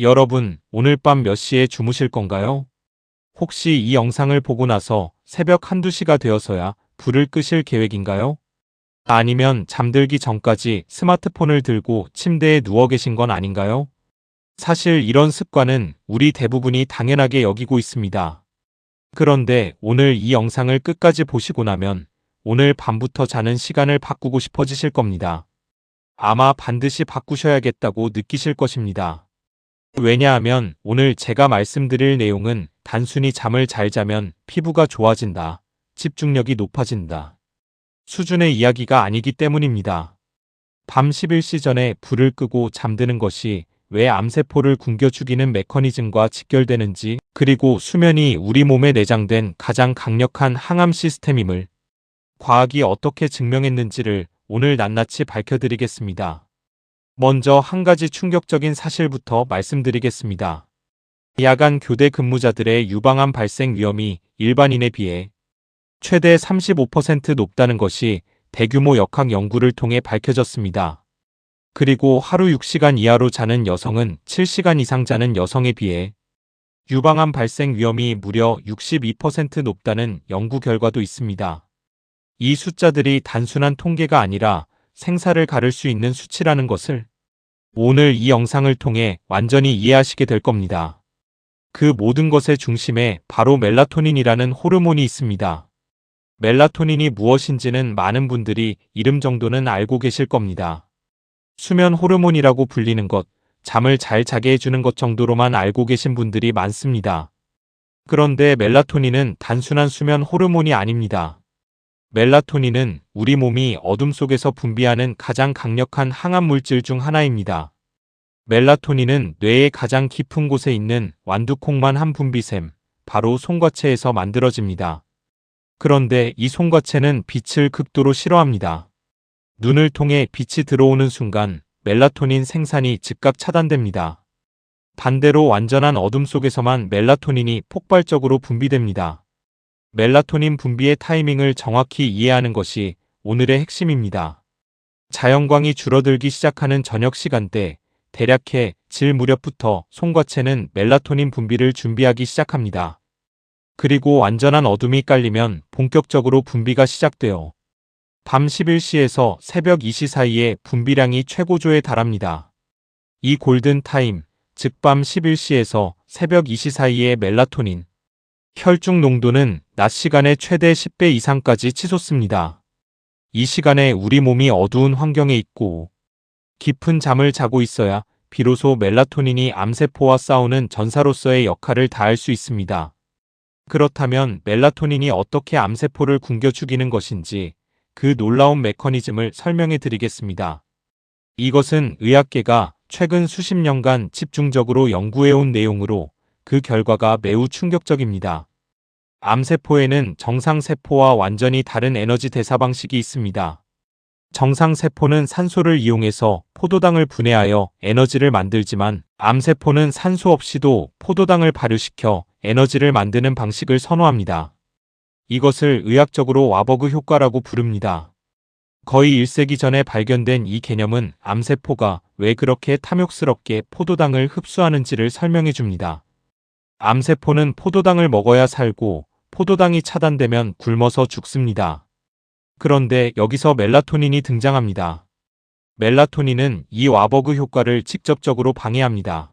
여러분, 오늘 밤 몇 시에 주무실 건가요? 혹시 이 영상을 보고 나서 새벽 한두 시가 되어서야 불을 끄실 계획인가요? 아니면 잠들기 전까지 스마트폰을 들고 침대에 누워 계신 건 아닌가요? 사실 이런 습관은 우리 대부분이 당연하게 여기고 있습니다. 그런데 오늘 이 영상을 끝까지 보시고 나면 오늘 밤부터 자는 시간을 바꾸고 싶어지실 겁니다. 아마 반드시 바꾸셔야겠다고 느끼실 것입니다. 왜냐하면 오늘 제가 말씀드릴 내용은 단순히 잠을 잘 자면 피부가 좋아진다, 집중력이 높아진다 수준의 이야기가 아니기 때문입니다. 밤 11시 전에 불을 끄고 잠드는 것이 왜 암세포를 굶겨 죽이는 메커니즘과 직결되는지, 그리고 수면이 우리 몸에 내장된 가장 강력한 항암 시스템임을 과학이 어떻게 증명했는지를 오늘 낱낱이 밝혀드리겠습니다. 먼저 한 가지 충격적인 사실부터 말씀드리겠습니다. 야간 교대 근무자들의 유방암 발생 위험이 일반인에 비해 최대 35% 높다는 것이 대규모 역학 연구를 통해 밝혀졌습니다. 그리고 하루 6시간 이하로 자는 여성은 7시간 이상 자는 여성에 비해 유방암 발생 위험이 무려 62% 높다는 연구 결과도 있습니다. 이 숫자들이 단순한 통계가 아니라 생사를 가를 수 있는 수치라는 것을 오늘 이 영상을 통해 완전히 이해하시게 될 겁니다. 그 모든 것의 중심에 바로 멜라토닌이라는 호르몬이 있습니다. 멜라토닌이 무엇인지는 많은 분들이 이름 정도는 알고 계실 겁니다. 수면 호르몬이라고 불리는 것, 잠을 잘 자게 해주는 것 정도로만 알고 계신 분들이 많습니다. 그런데 멜라토닌은 단순한 수면 호르몬이 아닙니다. 멜라토닌은 우리 몸이 어둠 속에서 분비하는 가장 강력한 항암 물질 중 하나입니다. 멜라토닌은 뇌의 가장 깊은 곳에 있는 완두콩만 한 분비샘, 바로 송과체에서 만들어집니다. 그런데 이 송과체는 빛을 극도로 싫어합니다. 눈을 통해 빛이 들어오는 순간 멜라토닌 생산이 즉각 차단됩니다. 반대로 완전한 어둠 속에서만 멜라토닌이 폭발적으로 분비됩니다. 멜라토닌 분비의 타이밍을 정확히 이해하는 것이 오늘의 핵심입니다. 자연광이 줄어들기 시작하는 저녁 시간대, 대략 해, 질 무렵부터 송과체는 멜라토닌 분비를 준비하기 시작합니다. 그리고 완전한 어둠이 깔리면 본격적으로 분비가 시작되어 밤 11시에서 새벽 2시 사이에 분비량이 최고조에 달합니다. 이 골든타임, 즉 밤 11시에서 새벽 2시 사이의 멜라토닌 혈중 농도는 낮 시간의 최대 10배 이상까지 치솟습니다. 이 시간에 우리 몸이 어두운 환경에 있고 깊은 잠을 자고 있어야 비로소 멜라토닌이 암세포와 싸우는 전사로서의 역할을 다할 수 있습니다. 그렇다면 멜라토닌이 어떻게 암세포를 굶겨 죽이는 것인지 그 놀라운 메커니즘을 설명해 드리겠습니다. 이것은 의학계가 최근 수십 년간 집중적으로 연구해온 내용으로 그 결과가 매우 충격적입니다. 암세포에는 정상세포와 완전히 다른 에너지 대사 방식이 있습니다. 정상세포는 산소를 이용해서 포도당을 분해하여 에너지를 만들지만 암세포는 산소 없이도 포도당을 발효시켜 에너지를 만드는 방식을 선호합니다. 이것을 의학적으로 와버그 효과라고 부릅니다. 거의 1세기 전에 발견된 이 개념은 암세포가 왜 그렇게 탐욕스럽게 포도당을 흡수하는지를 설명해 줍니다. 암세포는 포도당을 먹어야 살고 포도당이 차단되면 굶어서 죽습니다. 그런데 여기서 멜라토닌이 등장합니다. 멜라토닌은 이 와버그 효과를 직접적으로 방해합니다.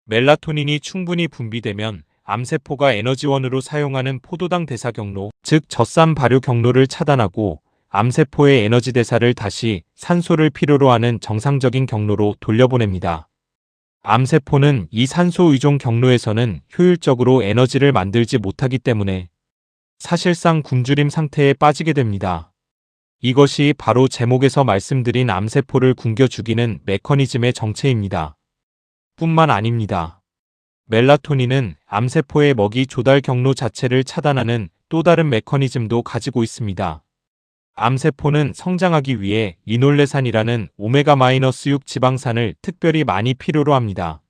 멜라토닌이 충분히 분비되면 암세포가 에너지원으로 사용하는 포도당 대사 경로, 즉 젖산 발효 경로를 차단하고 암세포의 에너지 대사를 다시 산소를 필요로 하는 정상적인 경로로 돌려보냅니다. 암세포는 이 산소 의존 경로에서는 효율적으로 에너지를 만들지 못하기 때문에 사실상 굶주림 상태에 빠지게 됩니다. 이것이 바로 제목에서 말씀드린 암세포를 굶겨 죽이는 메커니즘의 정체입니다. 뿐만 아닙니다. 멜라토닌은 암세포의 먹이 조달 경로 자체를 차단하는 또 다른 메커니즘도 가지고 있습니다. 암세포는 성장하기 위해 리놀레산이라는 오메가-6 지방산을 특별히 많이 필요로 합니다.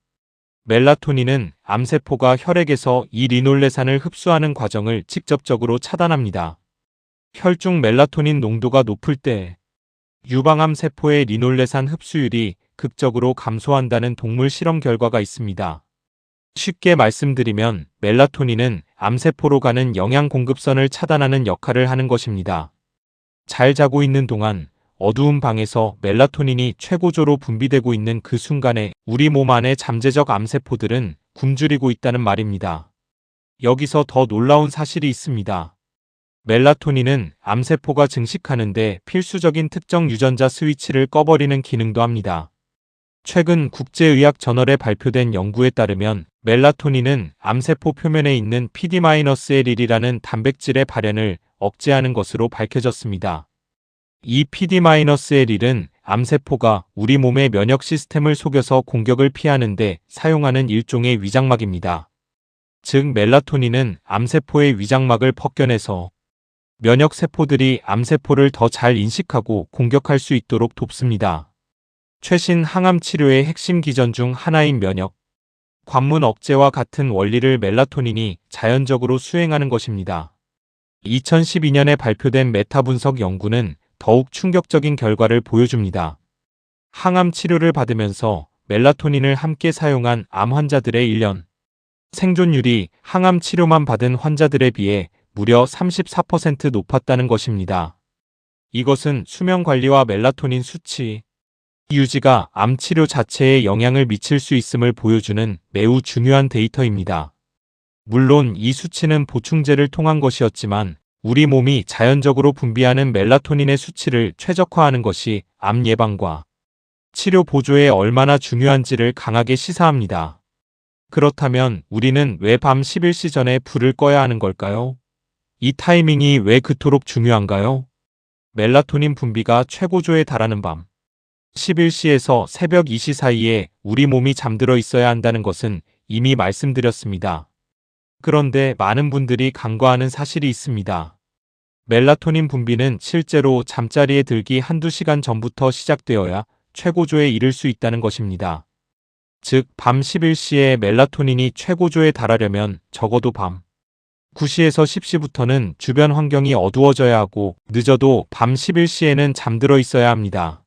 멜라토닌은 암세포가 혈액에서 이 리놀레산을 흡수하는 과정을 직접적으로 차단합니다. 혈중 멜라토닌 농도가 높을 때 유방암 세포의 리놀레산 흡수율이 극적으로 감소한다는 동물 실험 결과가 있습니다. 쉽게 말씀드리면 멜라토닌은 암세포로 가는 영양 공급선을 차단하는 역할을 하는 것입니다. 잘 자고 있는 동안 어두운 방에서 멜라토닌이 최고조로 분비되고 있는 그 순간에 우리 몸 안의 잠재적 암세포들은 굶주리고 있다는 말입니다. 여기서 더 놀라운 사실이 있습니다. 멜라토닌은 암세포가 증식하는데 필수적인 특정 유전자 스위치를 꺼버리는 기능도 합니다. 최근 국제의학 저널에 발표된 연구에 따르면 멜라토닌은 암세포 표면에 있는 PD-L1이라는 단백질의 발현을 억제하는 것으로 밝혀졌습니다. 이 PD-L1은 암세포가 우리 몸의 면역 시스템을 속여서 공격을 피하는 데 사용하는 일종의 위장막입니다. 즉 멜라토닌은 암세포의 위장막을 벗겨내서 면역세포들이 암세포를 더 잘 인식하고 공격할 수 있도록 돕습니다. 최신 항암 치료의 핵심 기전 중 하나인 면역 관문 억제와 같은 원리를 멜라토닌이 자연적으로 수행하는 것입니다. 2012년에 발표된 메타 분석 연구는 더욱 충격적인 결과를 보여줍니다. 항암 치료를 받으면서 멜라토닌을 함께 사용한 암 환자들의 1년 생존율이 항암 치료만 받은 환자들에 비해 무려 34% 높았다는 것입니다. 이것은 수면 관리와 멜라토닌 수치 유지가 암 치료 자체에 영향을 미칠 수 있음을 보여주는 매우 중요한 데이터입니다. 물론 이 수치는 보충제를 통한 것이었지만 우리 몸이 자연적으로 분비하는 멜라토닌의 수치를 최적화하는 것이 암 예방과 치료 보조에 얼마나 중요한지를 강하게 시사합니다. 그렇다면 우리는 왜 밤 11시 전에 불을 꺼야 하는 걸까요? 이 타이밍이 왜 그토록 중요한가요? 멜라토닌 분비가 최고조에 달하는 밤 11시에서 새벽 2시 사이에 우리 몸이 잠들어 있어야 한다는 것은 이미 말씀드렸습니다. 그런데 많은 분들이 간과하는 사실이 있습니다. 멜라토닌 분비는 실제로 잠자리에 들기 한두 시간 전부터 시작되어야 최고조에 이를 수 있다는 것입니다. 즉, 밤 11시에 멜라토닌이 최고조에 달하려면 적어도 밤 9시에서 10시부터는 주변 환경이 어두워져야 하고 늦어도 밤 11시에는 잠들어 있어야 합니다.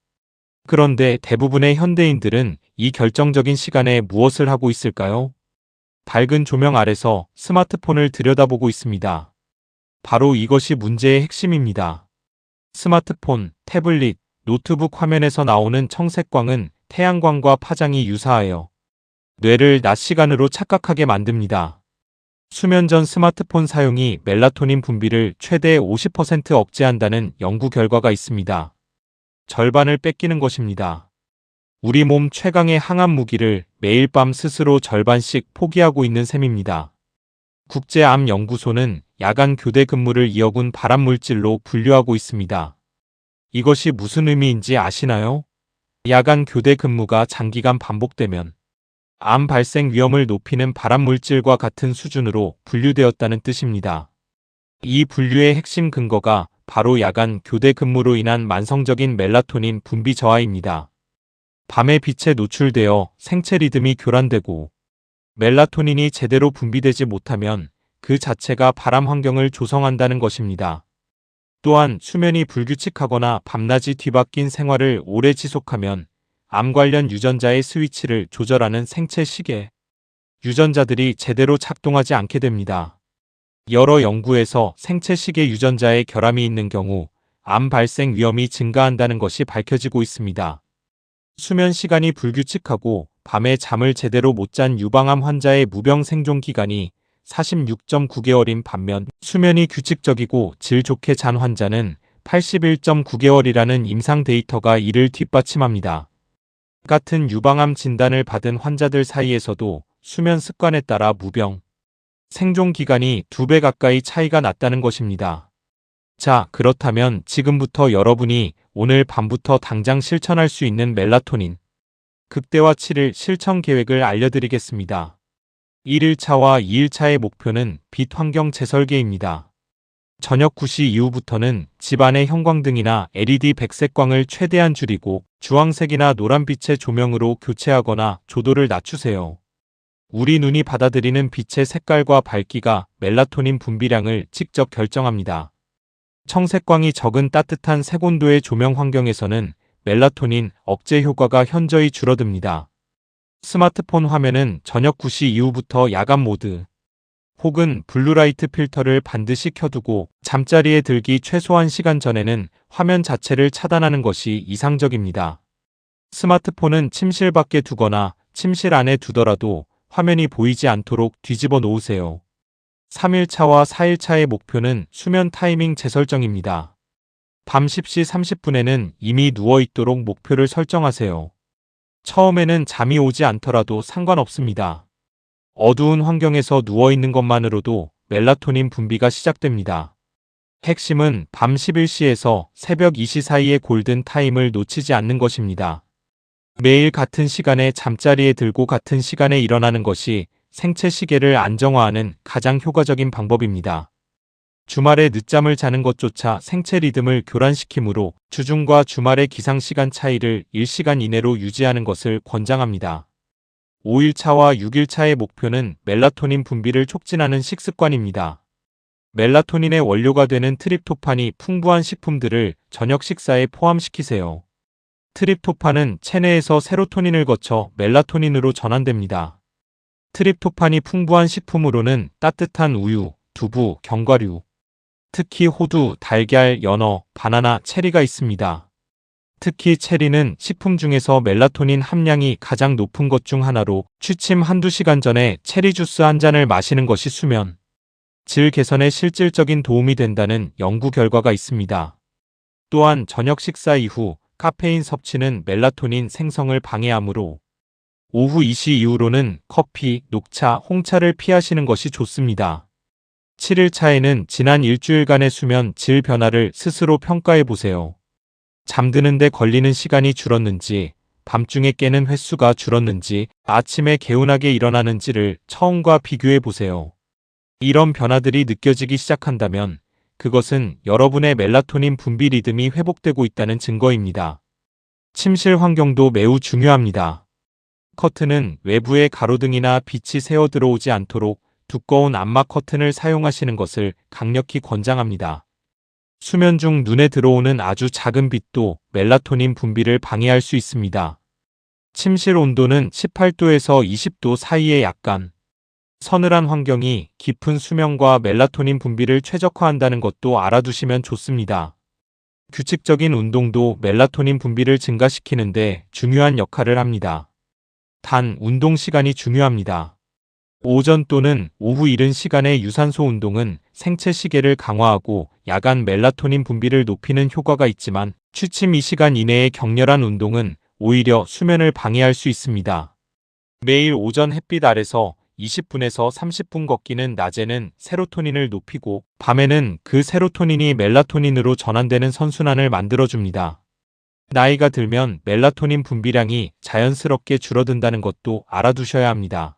그런데 대부분의 현대인들은 이 결정적인 시간에 무엇을 하고 있을까요? 밝은 조명 아래서 스마트폰을 들여다보고 있습니다. 바로 이것이 문제의 핵심입니다. 스마트폰, 태블릿, 노트북 화면에서 나오는 청색광은 태양광과 파장이 유사하여 뇌를 낮 시간으로 착각하게 만듭니다. 수면 전 스마트폰 사용이 멜라토닌 분비를 최대 50% 억제한다는 연구 결과가 있습니다. 절반을 뺏기는 것입니다. 우리 몸 최강의 항암 무기를 매일 밤 스스로 절반씩 포기하고 있는 셈입니다. 국제암연구소는 야간 교대 근무를 2억운 발암물질로 분류하고 있습니다. 이것이 무슨 의미인지 아시나요? 야간 교대 근무가 장기간 반복되면 암 발생 위험을 높이는 발암물질과 같은 수준으로 분류되었다는 뜻입니다. 이 분류의 핵심 근거가 바로 야간 교대 근무로 인한 만성적인 멜라토닌 분비 저하입니다. 밤에 빛에 노출되어 생체 리듬이 교란되고 멜라토닌이 제대로 분비되지 못하면 그 자체가 발암 환경을 조성한다는 것입니다. 또한 수면이 불규칙하거나 밤낮이 뒤바뀐 생활을 오래 지속하면 암 관련 유전자의 스위치를 조절하는 생체 시계 유전자들이 제대로 작동하지 않게 됩니다. 여러 연구에서 생체 시계 유전자의 결함이 있는 경우 암 발생 위험이 증가한다는 것이 밝혀지고 있습니다. 수면 시간이 불규칙하고 밤에 잠을 제대로 못 잔 유방암 환자의 무병 생존 기간이 46.9개월인 반면 수면이 규칙적이고 질 좋게 잔 환자는 81.9개월이라는 임상 데이터가 이를 뒷받침합니다. 같은 유방암 진단을 받은 환자들 사이에서도 수면 습관에 따라 무병 생존 기간이 2배 가까이 차이가 났다는 것입니다. 자, 그렇다면 지금부터 여러분이 오늘 밤부터 당장 실천할 수 있는 멜라토닌 극대화 7일 실천 계획을 알려드리겠습니다. 1일차와 2일차의 목표는 빛 환경 재설계입니다. 저녁 9시 이후부터는 집안의 형광등이나 LED 백색광을 최대한 줄이고 주황색이나 노란빛의 조명으로 교체하거나 조도를 낮추세요. 우리 눈이 받아들이는 빛의 색깔과 밝기가 멜라토닌 분비량을 직접 결정합니다. 청색광이 적은 따뜻한 색온도의 조명 환경에서는 멜라토닌 억제 효과가 현저히 줄어듭니다. 스마트폰 화면은 저녁 9시 이후부터 야간 모드 혹은 블루라이트 필터를 반드시 켜두고 잠자리에 들기 최소 1시간 전에는 화면 자체를 차단하는 것이 이상적입니다. 스마트폰은 침실 밖에 두거나 침실 안에 두더라도 화면이 보이지 않도록 뒤집어 놓으세요. 3일차와 4일차의 목표는 수면 타이밍 재설정입니다. 밤 10시 30분에는 이미 누워있도록 목표를 설정하세요. 처음에는 잠이 오지 않더라도 상관없습니다. 어두운 환경에서 누워있는 것만으로도 멜라토닌 분비가 시작됩니다. 핵심은 밤 11시에서 새벽 2시 사이의 골든 타임을 놓치지 않는 것입니다. 매일 같은 시간에 잠자리에 들고 같은 시간에 일어나는 것이 생체 시계를 안정화하는 가장 효과적인 방법입니다. 주말에 늦잠을 자는 것조차 생체 리듬을 교란시키므로 주중과 주말의 기상시간 차이를 1시간 이내로 유지하는 것을 권장합니다. 5일차와 6일차의 목표는 멜라토닌 분비를 촉진하는 식습관입니다. 멜라토닌의 원료가 되는 트립토판이 풍부한 식품들을 저녁 식사에 포함시키세요. 트립토판은 체내에서 세로토닌을 거쳐 멜라토닌으로 전환됩니다. 트립토판이 풍부한 식품으로는 따뜻한 우유, 두부, 견과류, 특히 호두, 달걀, 연어, 바나나, 체리가 있습니다. 특히 체리는 식품 중에서 멜라토닌 함량이 가장 높은 것 중 하나로 취침 1~2시간 전에 체리 주스 한 잔을 마시는 것이 수면 질 개선에 실질적인 도움이 된다는 연구 결과가 있습니다. 또한 저녁 식사 이후 카페인 섭취는 멜라토닌 생성을 방해하므로 오후 2시 이후로는 커피, 녹차, 홍차를 피하시는 것이 좋습니다. 7일차에는 지난 일주일간의 수면 질 변화를 스스로 평가해 보세요. 잠드는 데 걸리는 시간이 줄었는지, 밤중에 깨는 횟수가 줄었는지, 아침에 개운하게 일어나는지를 처음과 비교해 보세요. 이런 변화들이 느껴지기 시작한다면 그것은 여러분의 멜라토닌 분비 리듬이 회복되고 있다는 증거입니다. 침실 환경도 매우 중요합니다. 커튼은 외부의 가로등이나 빛이 새어 들어오지 않도록 두꺼운 암막 커튼을 사용하시는 것을 강력히 권장합니다. 수면 중 눈에 들어오는 아주 작은 빛도 멜라토닌 분비를 방해할 수 있습니다. 침실 온도는 18도에서 20도 사이에 약간 서늘한 환경이 깊은 수면과 멜라토닌 분비를 최적화한다는 것도 알아두시면 좋습니다. 규칙적인 운동도 멜라토닌 분비를 증가시키는데 중요한 역할을 합니다. 단, 운동 시간이 중요합니다. 오전 또는 오후 이른 시간의 유산소 운동은 생체 시계를 강화하고 야간 멜라토닌 분비를 높이는 효과가 있지만 취침 2시간 이내의 격렬한 운동은 오히려 수면을 방해할 수 있습니다. 매일 오전 햇빛 아래서 20분에서 30분 걷기는 낮에는 세로토닌을 높이고 밤에는 그 세로토닌이 멜라토닌으로 전환되는 선순환을 만들어줍니다. 나이가 들면 멜라토닌 분비량이 자연스럽게 줄어든다는 것도 알아두셔야 합니다.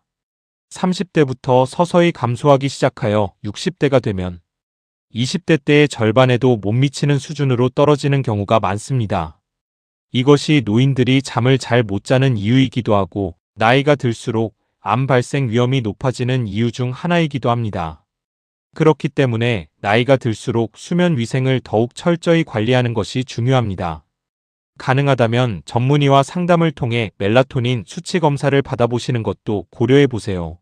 30대부터 서서히 감소하기 시작하여 60대가 되면 20대 때의 절반에도 못 미치는 수준으로 떨어지는 경우가 많습니다. 이것이 노인들이 잠을 잘 못 자는 이유이기도 하고 나이가 들수록 암 발생 위험이 높아지는 이유 중 하나이기도 합니다. 그렇기 때문에 나이가 들수록 수면 위생을 더욱 철저히 관리하는 것이 중요합니다. 가능하다면 전문의와 상담을 통해 멜라토닌 수치 검사를 받아보시는 것도 고려해 보세요.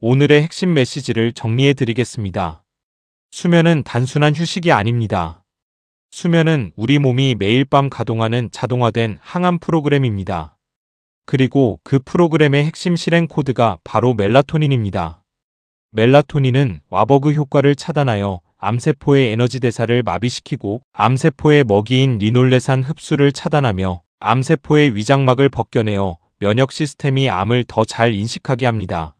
오늘의 핵심 메시지를 정리해 드리겠습니다. 수면은 단순한 휴식이 아닙니다. 수면은 우리 몸이 매일 밤 가동하는 자동화된 항암 프로그램입니다. 그리고 그 프로그램의 핵심 실행 코드가 바로 멜라토닌입니다. 멜라토닌은 와버그 효과를 차단하여 암세포의 에너지 대사를 마비시키고 암세포의 먹이인 리놀레산 흡수를 차단하며 암세포의 위장막을 벗겨내어 면역 시스템이 암을 더 잘 인식하게 합니다.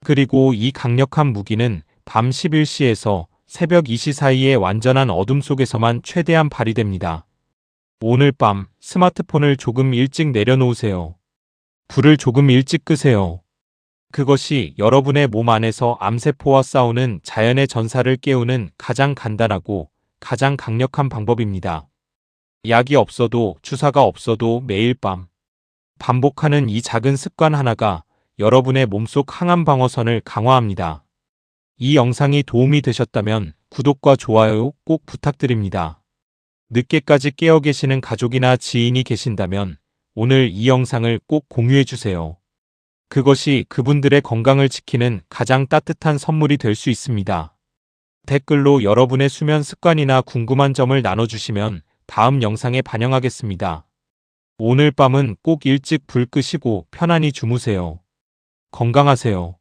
그리고 이 강력한 무기는 밤 11시에서 새벽 2시 사이의 완전한 어둠 속에서만 최대한 발휘됩니다. 오늘 밤 스마트폰을 조금 일찍 내려놓으세요. 불을 조금 일찍 끄세요. 그것이 여러분의 몸 안에서 암세포와 싸우는 자연의 전사를 깨우는 가장 간단하고 가장 강력한 방법입니다. 약이 없어도 주사가 없어도 매일 밤 반복하는 이 작은 습관 하나가 여러분의 몸속 항암 방어선을 강화합니다. 이 영상이 도움이 되셨다면 구독과 좋아요 꼭 부탁드립니다. 늦게까지 깨어 계시는 가족이나 지인이 계신다면 오늘 이 영상을 꼭 공유해 주세요. 그것이 그분들의 건강을 지키는 가장 따뜻한 선물이 될 수 있습니다. 댓글로 여러분의 수면 습관이나 궁금한 점을 나눠주시면 다음 영상에 반영하겠습니다. 오늘 밤은 꼭 일찍 불 끄시고 편안히 주무세요. 건강하세요.